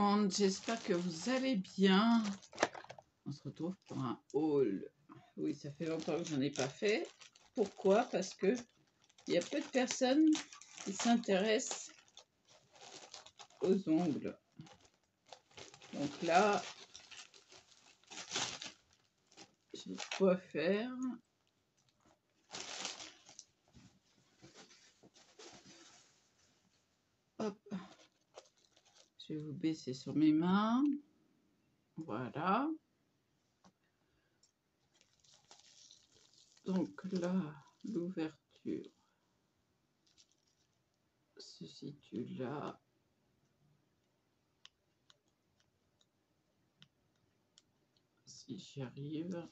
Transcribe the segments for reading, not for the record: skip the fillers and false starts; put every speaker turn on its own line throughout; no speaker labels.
monde, j'espère que vous allez bien. On se retrouve pour un haul. Oui, ça fait longtemps que j'en ai pas fait. Pourquoi? Parce que il y a peu de personnes qui s'intéressent aux ongles. Donc là, j'ai quoi faire. Hop. Je vais vous baisser sur mes mains. Voilà. Donc là, l'ouverture se situe là. Si j'y arrive.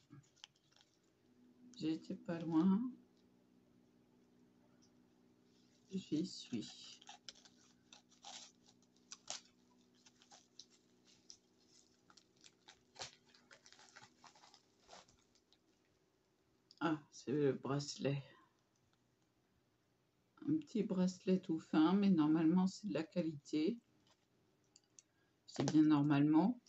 J'ai été pas loin. J'y suis. Ah, c'est le bracelet. Un petit bracelet tout fin, mais normalement c'est de la qualité. C'est bien normalement.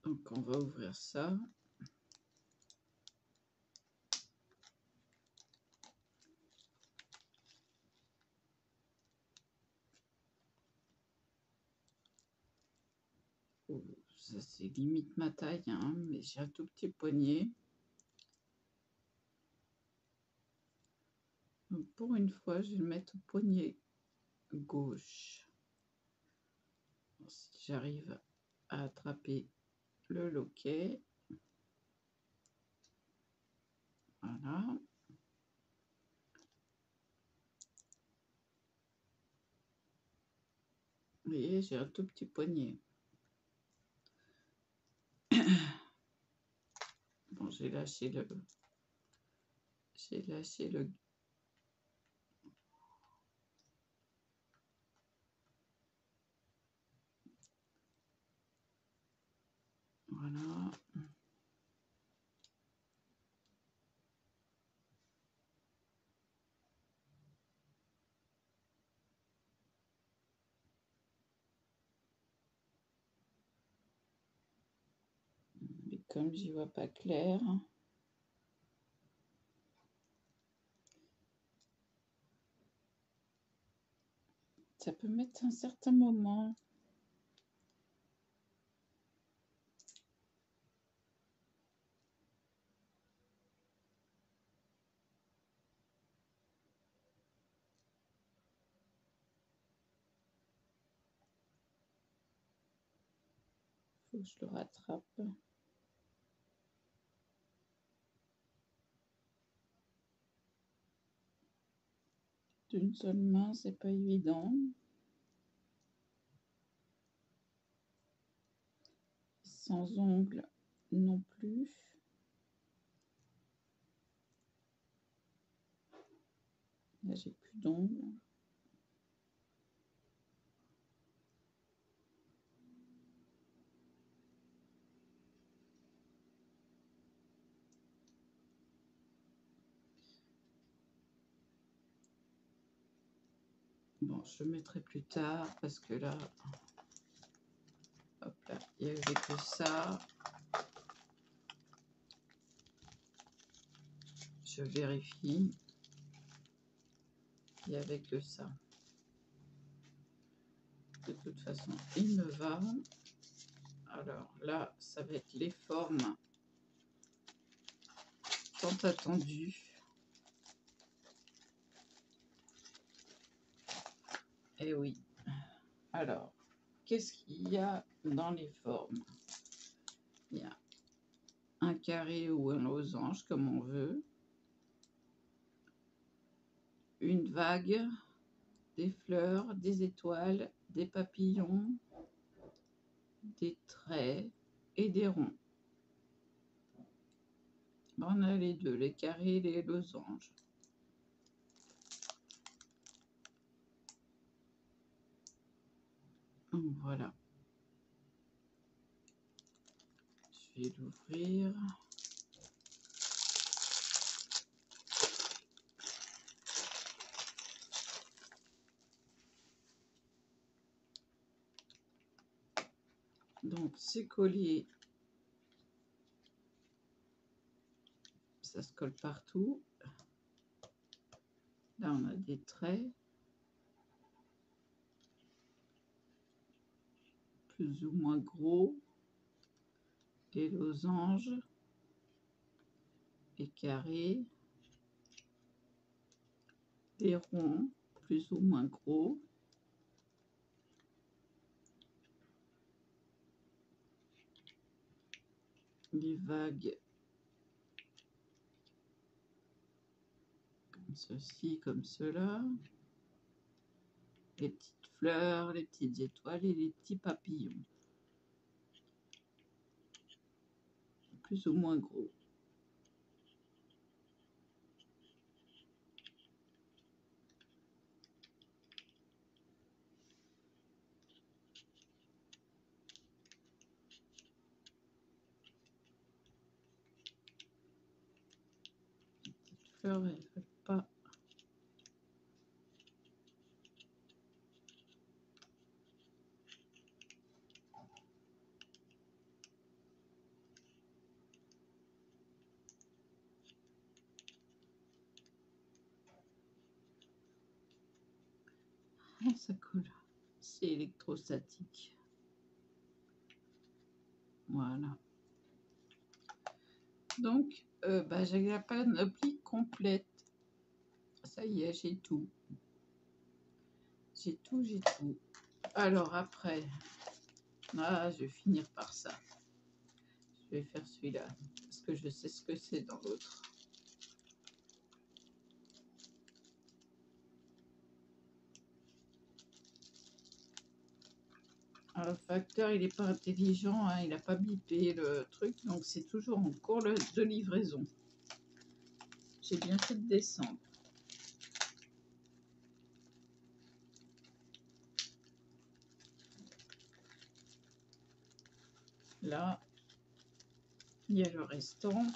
Donc on va ouvrir ça. Ça c'est limite ma taille, hein, mais j'ai un tout petit poignet. Donc pour une fois, je vais le mettre au poignet gauche. Si j'arrive à attraper le loquet. Voilà. Vous voyez, j'ai un tout petit poignet. Bon, j'ai lâché le... Voilà. Mais comme j'y vois pas clair... Ça peut mettre un certain moment. Faut que je le rattrape. D'une seule main, c'est pas évident. Sans ongles non plus. Là, j'ai plus d'ongles. Bon, je le mettrai plus tard parce que là, hop là, il n'y avait que ça. Je vérifie. Il n'y avait que ça. De toute façon, il me va. Alors là, ça va être les formes tant attendues. Eh oui. Alors, qu'est-ce qu'il y a dans les formes? Il y a un carré ou un losange, comme on veut. Une vague, des fleurs, des étoiles, des papillons, des traits et des ronds. On a les deux, les carrés et les losanges. Voilà. Je vais l'ouvrir. Donc c'est collé, ça se colle partout. Là on a des traits plus ou moins gros, des losanges, des carrés, des ronds plus ou moins gros, des vagues comme ceci, comme cela, les petites fleurs, les petites étoiles et les petits papillons plus ou moins gros. Les petites fleurs, elles ne veulent pas. Ah, ça colle. C'est électrostatique. Voilà. Donc, j'ai la panoplie complète. Ça y est, j'ai tout. J'ai tout, j'ai tout. Alors après, je vais finir par ça. Je vais faire celui-là, parce que je sais ce que c'est dans l'autre. Le facteur, il n'est pas intelligent, hein, il n'a pas bipé le truc, donc c'est toujours en cours de livraison. J'ai bien fait de descendre. Là, il y a le restant.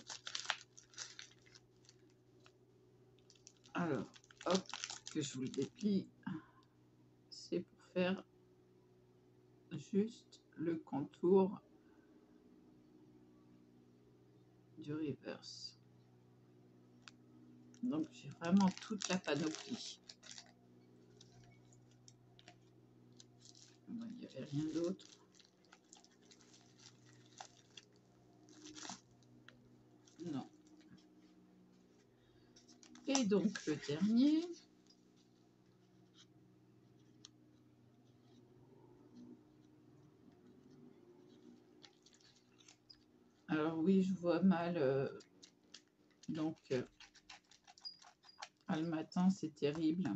Alors, hop, que je vous le déplie. C'est pour faire juste le contour du reverse. Donc, j'ai vraiment toute la panoplie. Il n'y avait rien d'autre. Non. Et donc, le dernier. Alors oui, je vois mal. Le matin, c'est terrible.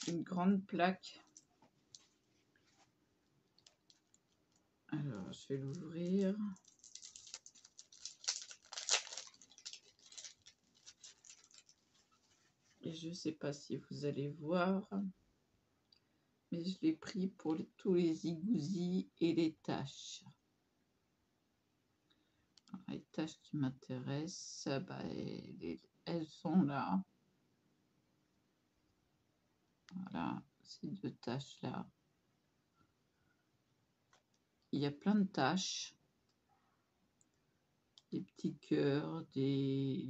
Une grande plaque. Alors, je vais l'ouvrir. Et je ne sais pas si vous allez voir, mais je l'ai pris pour tous les zigousis et les taches. Alors, les taches qui m'intéressent, elles sont là. Voilà, ces deux taches-là. Il y a plein de taches. Des petits cœurs, des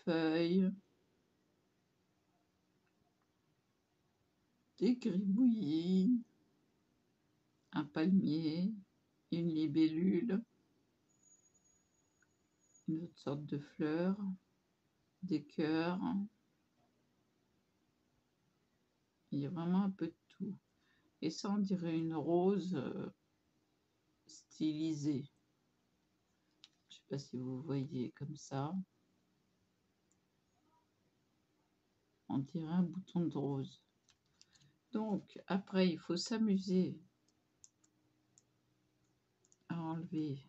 feuilles, des gribouillis, un palmier, une libellule, une autre sorte de fleur, des cœurs. Il y a vraiment un peu de tout. Et ça, on dirait une rose stylisée. Je ne sais pas si vous voyez comme ça. On dirait un bouton de rose. Donc, après, il faut s'amuser à enlever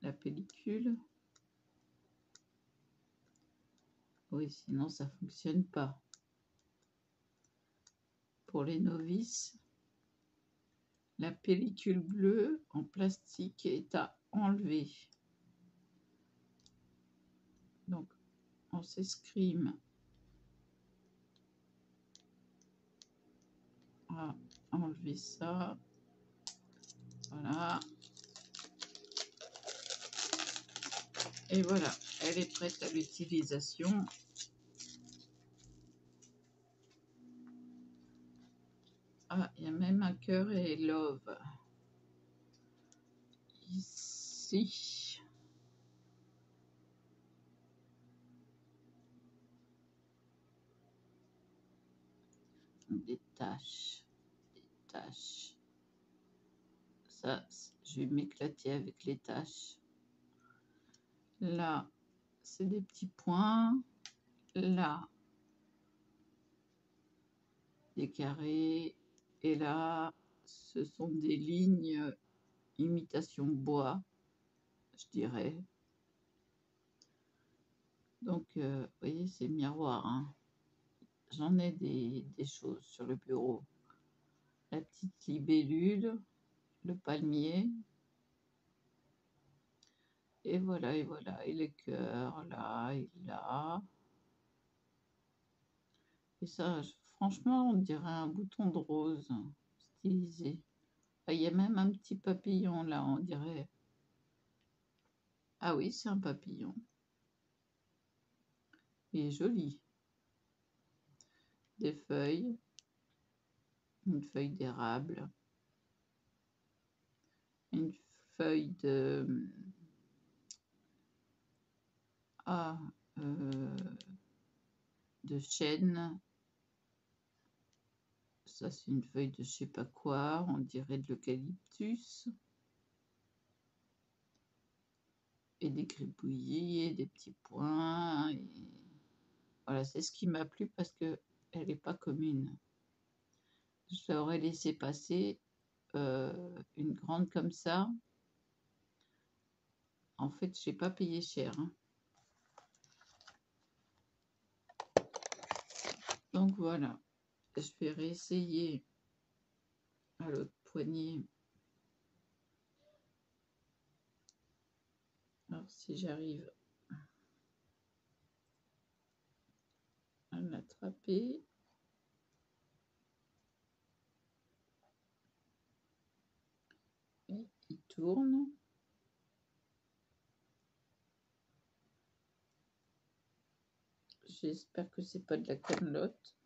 la pellicule. Oui, sinon ça ne fonctionne pas. Pour les novices, la pellicule bleue en plastique est à enlever. Donc, on s'escrime On va enlever ça. Voilà. Et voilà, elle est prête à l'utilisation. Ah, il y a même un cœur et love. Ici. Des taches. Des taches. Ça, je vais m'éclater avec les taches. Là, c'est des petits points. Là, des carrés. Et là, ce sont des lignes imitation bois, je dirais. Donc, vous voyez, c'est miroir. Hein. J'en ai des choses sur le bureau. La petite libellule, le palmier. Et voilà, et voilà. Et les cœurs, là, et là. Et ça, franchement, on dirait un bouton de rose stylisé. Il y a même un petit papillon, là, on dirait. Ah oui, c'est un papillon. Il est joli. Des feuilles. Une feuille d'érable. Une feuille de... Ah, de chêne. Ça, c'est une feuille de je sais pas quoi. On dirait de l'eucalyptus. Et des gribouillis, des petits points. Et... Voilà, c'est ce qui m'a plu parce que elle n'est pas commune. Je l'aurais laissé passer une grande comme ça. En fait, je n'ai pas payé cher. Hein. Donc voilà, je vais réessayer à l'autre poignée. Alors si j'arrive à l'attraper. Et il tourne. J'espère que c'est pas de la camelote.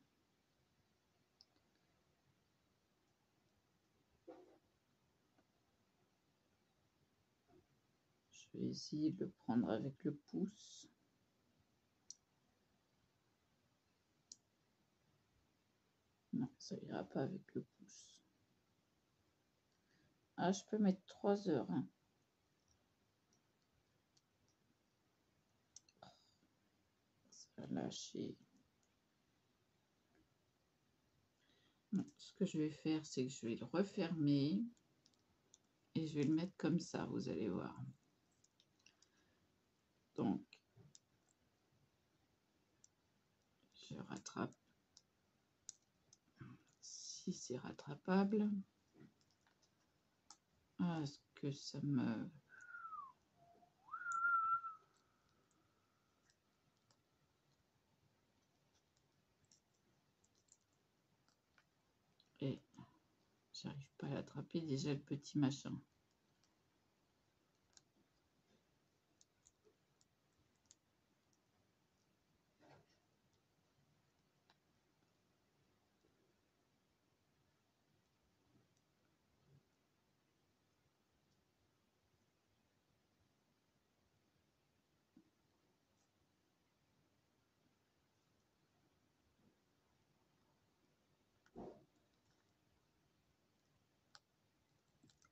Je vais essayer de le prendre avec le pouce. Non, ça ira pas avec le pouce. Ah, je peux mettre 3 heures. Hein. Ça va lâcher. Non, ce que je vais faire, c'est que je vais le refermer. Et je vais le mettre comme ça, vous allez voir. Donc, je rattrape. Si c'est rattrapable. Ah, est-ce que ça me... Et j'arrive pas à l'attraper déjà le petit machin.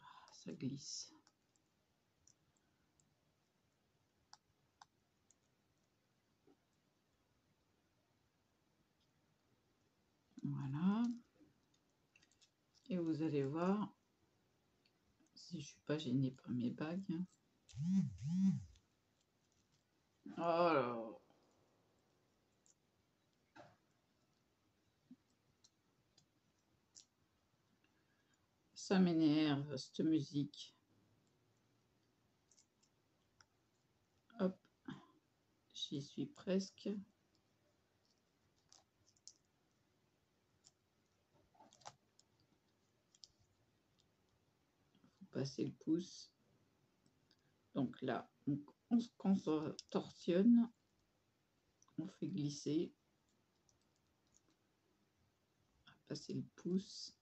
Ah, ça glisse. Voilà. Et vous allez voir si je suis pas gênée par mes bagues. Oh là. Ça m'énerve, cette musique. Hop, j'y suis presque. passer le pouce. Donc là, on se contorsionne, on fait glisser, passer le pouce.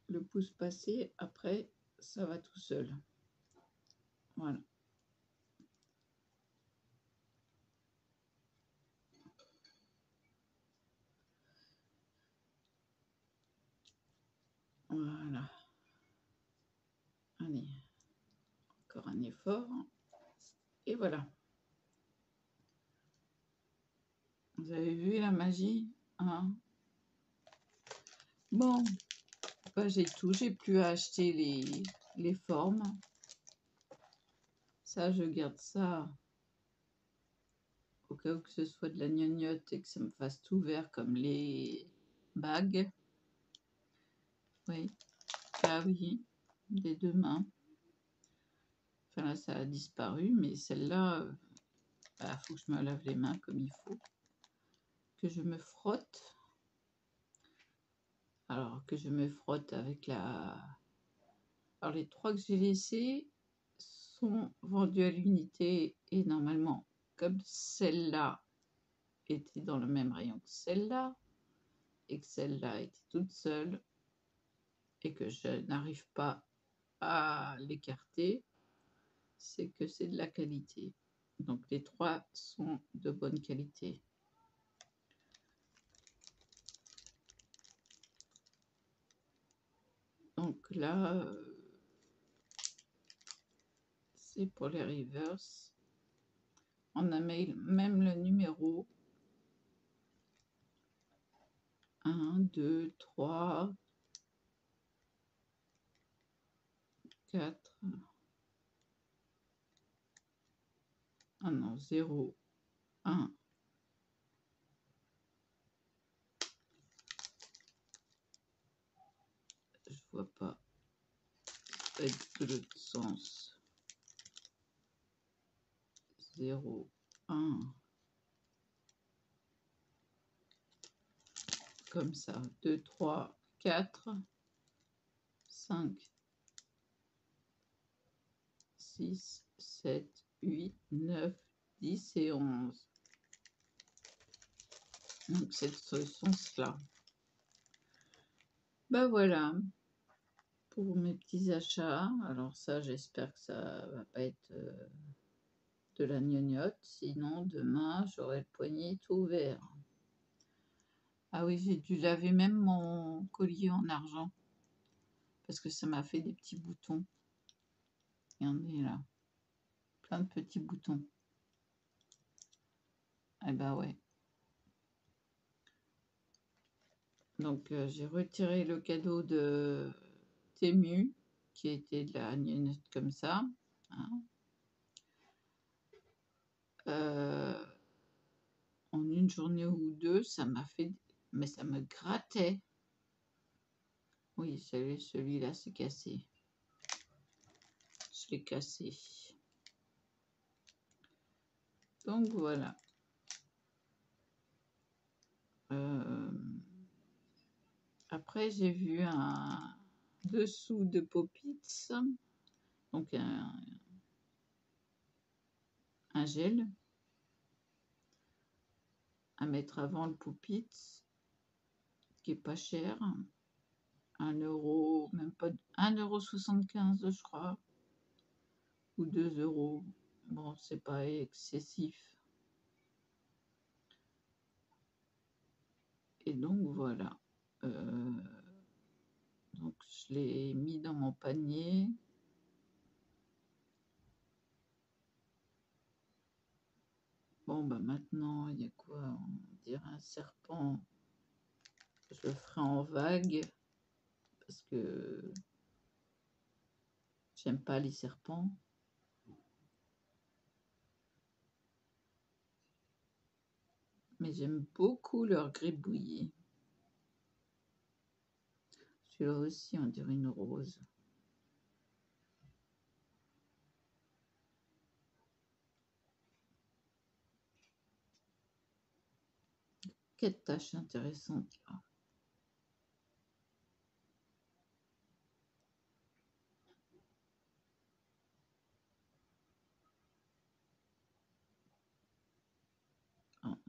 Le pouce passé, après, ça va tout seul. Voilà. Voilà. Allez, encore un effort. Et voilà. Vous avez vu la magie, hein? Bon, bah, j'ai tout. J'ai plus à acheter les formes. Ça, je garde ça au cas où que ce soit de la gnognotte et que ça me fasse tout vert comme les bagues. Oui. Ah oui, des deux mains. Enfin là, ça a disparu, mais celle-là, bah, faut que je me lave les mains comme il faut. Que je me frotte. Alors, que je me frotte avec la... Alors, les 3 que j'ai laissés sont vendus à l'unité et normalement, comme celle-là était dans le même rayon que celle-là et que celle-là était toute seule et que je n'arrive pas à l'écarter, c'est que c'est de la qualité. Donc, les 3 sont de bonne qualité. Donc là, c'est pour les reverse. On a même le numéro 1, 2, 3, 4. Ah non, 0, 1. Je vois pas. Ça va être de l'autre sens. 0, 1. Comme ça. 2, 3, 4, 5, 6, 7, 8, 9, 10 et 11. Donc, c'est ce sens-là. Ben voilà. Pour mes petits achats. Alors ça, j'espère que ça va pas être de la gnognotte. Sinon, demain, j'aurai le poignet tout ouvert. Ah oui, j'ai dû laver même mon collier en argent. Parce que ça m'a fait des petits boutons. Il y en a là. Plein de petits boutons. Eh ben ouais. Donc, j'ai retiré le cadeau de Temu, qui était de la gnognotte comme ça. Hein. En une journée ou deux, ça m'a fait... Mais ça me grattait. Oui, celui-là, c'est cassé. Je l'ai cassé. Donc, voilà. Après, j'ai vu un dessous de Pop-Its. Donc, un gel à mettre avant le Pop-Its, qui est pas cher. 1 euro, même pas 1,75 €, je crois. Ou 2 €. Bon, c'est pas excessif. Et donc, voilà. Donc, je l'ai mis dans mon panier. Bon, bah maintenant, il y a quoi? On dirait un serpent. Je le ferai en vague. Parce que j'aime pas les serpents. Mais j'aime beaucoup leur gribouillis. Celui-là aussi, on dirait une rose. Quelle tâche intéressante là.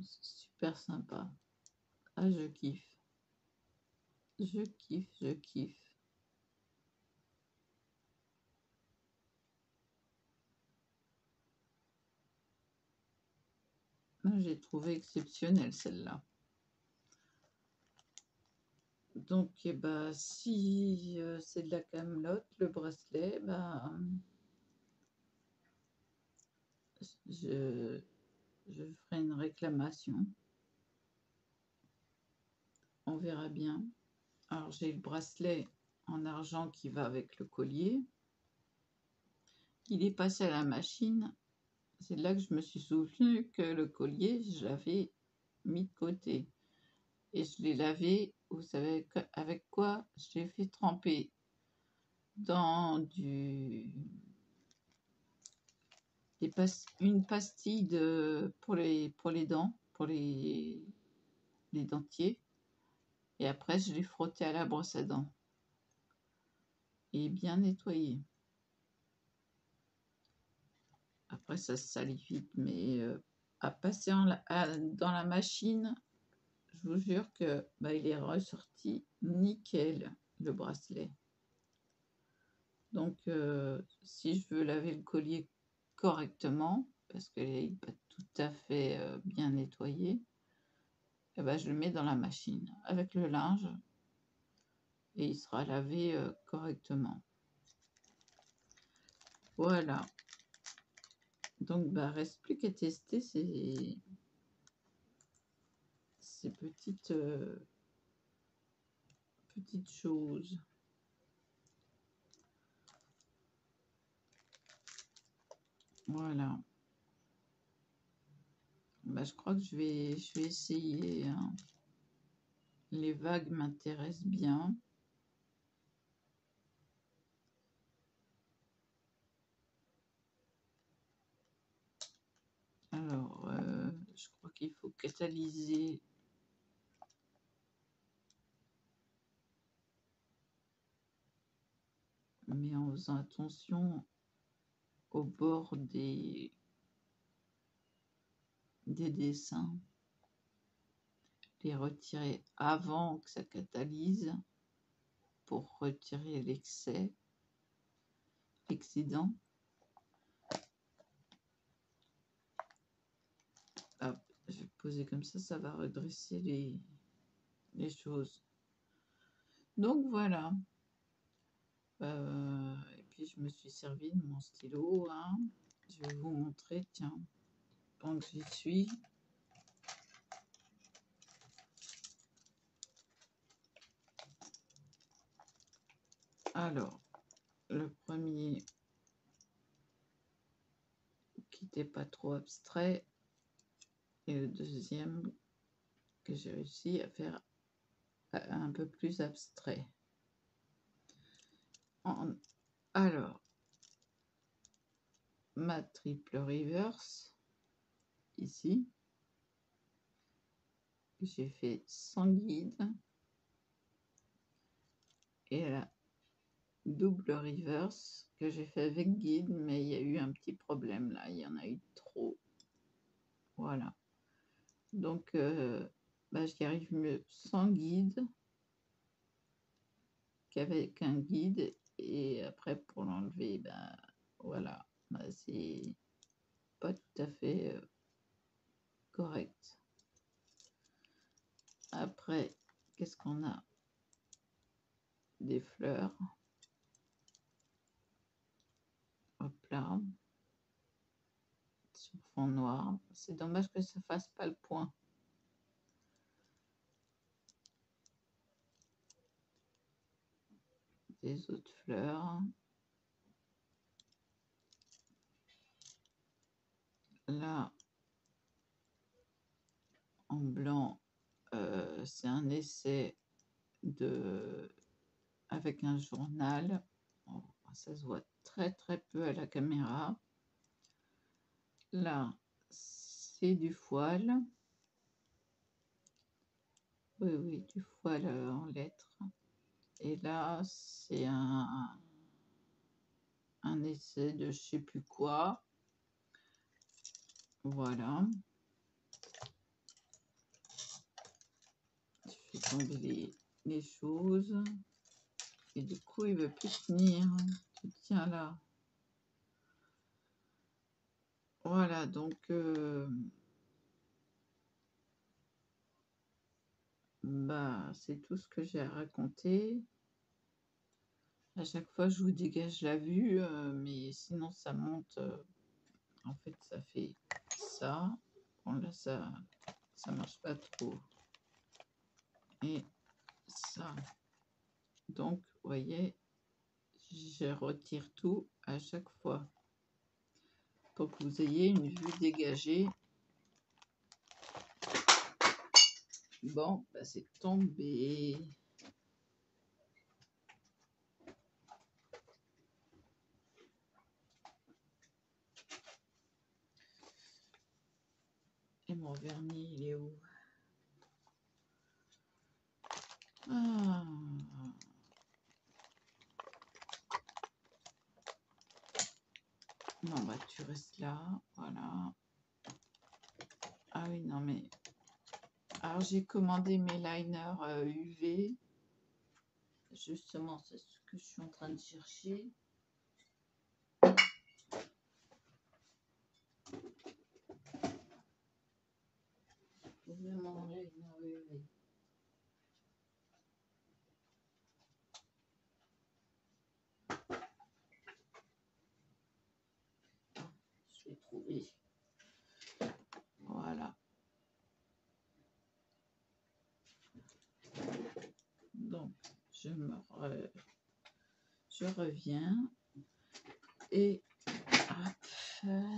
c'est super sympa. Ah, je kiffe. Je kiffe, je kiffe. J'ai trouvé exceptionnelle celle-là. Donc, eh ben, si c'est de la camelote, le bracelet, ben, je ferai une réclamation. On verra bien. Alors, j'ai le bracelet en argent qui va avec le collier. Il est passé à la machine. C'est là que je me suis souvenu que le collier, je l'avais mis de côté. Et je l'ai lavé, vous savez avec quoi? Je l'ai fait tremper dans une pastille pour les dents, pour les dentiers. Et après, je l'ai frotté à la brosse à dents. Et bien nettoyé. Après, ça se salit vite, mais à passer dans la machine, je vous jure que il est ressorti nickel, le bracelet. Donc, si je veux laver le collier correctement, parce qu'il n'est pas tout à fait bien nettoyé, eh ben, je le mets dans la machine avec le linge et il sera lavé correctement. Voilà. Donc, reste plus qu'à tester ces petites choses. Voilà. Je crois que je vais essayer, hein. Les vagues m'intéressent bien. Alors, je crois qu'il faut catalyser. Mais en faisant attention au bord des dessins. Les retirer avant que ça catalyse pour retirer l'excédent. Hop, je vais poser comme ça va redresser les choses. Donc voilà. Et puis je me suis servi de mon stylo, hein. Je vais vous montrer, tiens, pendant que j'y suis. Alors, le premier qui n'était pas trop abstrait et le deuxième que j'ai réussi à faire un peu plus abstrait. Alors, ma triple reverse, ici, j'ai fait sans guide, et la double reverse que j'ai fait avec guide, mais il y a eu un petit problème là, il y en a eu trop. Voilà. Donc, j'y arrive mieux sans guide qu'avec un guide, et après pour l'enlever, voilà, c'est pas tout à fait correct. Après, qu'est-ce qu'on a? Des fleurs. Hop là. Sur fond noir. C'est dommage que ça fasse pas le point. Des autres fleurs. Là, en blanc, c'est un essai avec un journal. Oh, ça se voit très très peu à la caméra. Là, c'est du foile. Oui, du foile en lettres. Et là, c'est un essai de je sais plus quoi. Voilà. fait tomber les choses. Et du coup, il veut plus tenir. Tu tiens là. Voilà, donc bah, c'est tout ce que j'ai à raconter. À chaque fois, je vous dégage la vue, mais sinon, ça monte. En fait, ça fait ça. Bon, là, ça marche pas trop. Et ça. Donc, vous voyez, je retire tout à chaque fois pour que vous ayez une vue dégagée. Bon, bah, c'est tombé. Et mon vernis, il est où? Ah. Non, bah tu restes là, voilà. Ah oui, non mais... Alors j'ai commandé mes liners UV. Justement, c'est ce que je suis en train de chercher. Mon liner UV. Je l'ai trouvé. Voilà. Donc, je reviens. Et hop,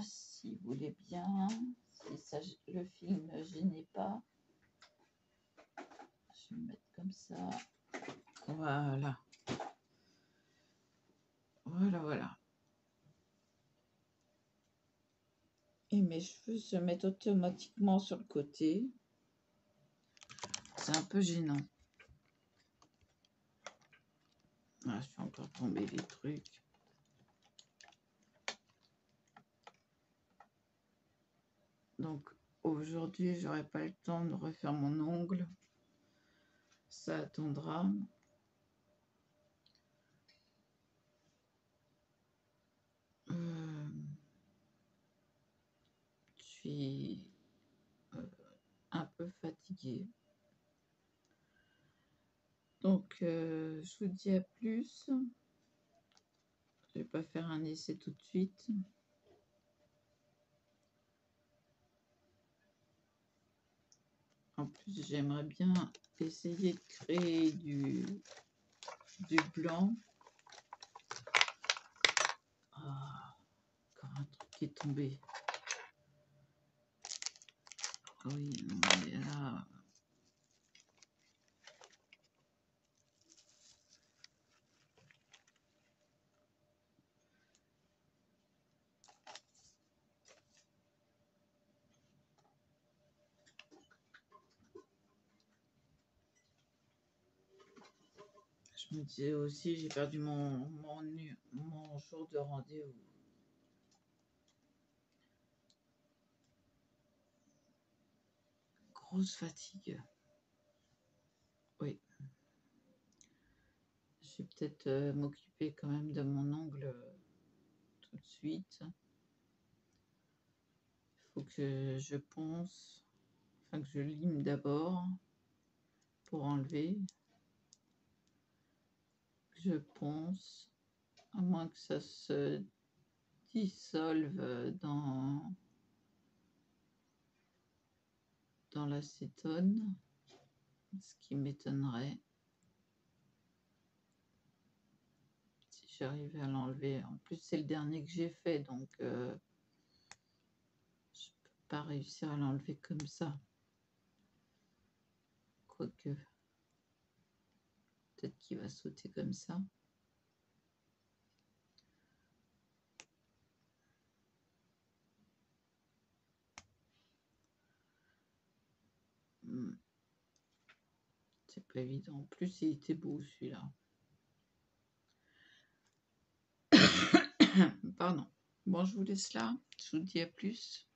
si vous voulez bien, si ça, le film ne gênait pas, je vais me mettre comme ça. Voilà. Voilà, voilà. Et mes cheveux se mettent automatiquement sur le côté. C'est un peu gênant. Ah, je suis encore tombé des trucs. Donc aujourd'hui, j'aurai pas le temps de refaire mon ongle. Ça attendra. Je suis un peu fatiguée. Donc je vous dis à plus. Je vais pas faire un essai tout de suite. En plus, j'aimerais bien essayer de créer du blanc. Ah, encore un truc qui est tombé. Oui, mais là... Je me disais aussi, j'ai perdu mon jour de rendez-vous. Grosse fatigue. Oui. Je vais peut-être m'occuper quand même de mon ongle tout de suite. Il faut que je ponce, enfin que je lime d'abord pour enlever. Je ponce, à moins que ça se dissolve dans l'acétone, ce qui m'étonnerait si j'arrivais à l'enlever. En plus, c'est le dernier que j'ai fait, donc je ne peux pas réussir à l'enlever comme ça. Quoique, peut-être qu'il va sauter comme ça. C'est pas évident. En plus, il était beau celui-là. Pardon. Bon, je vous laisse là. Je vous dis à plus.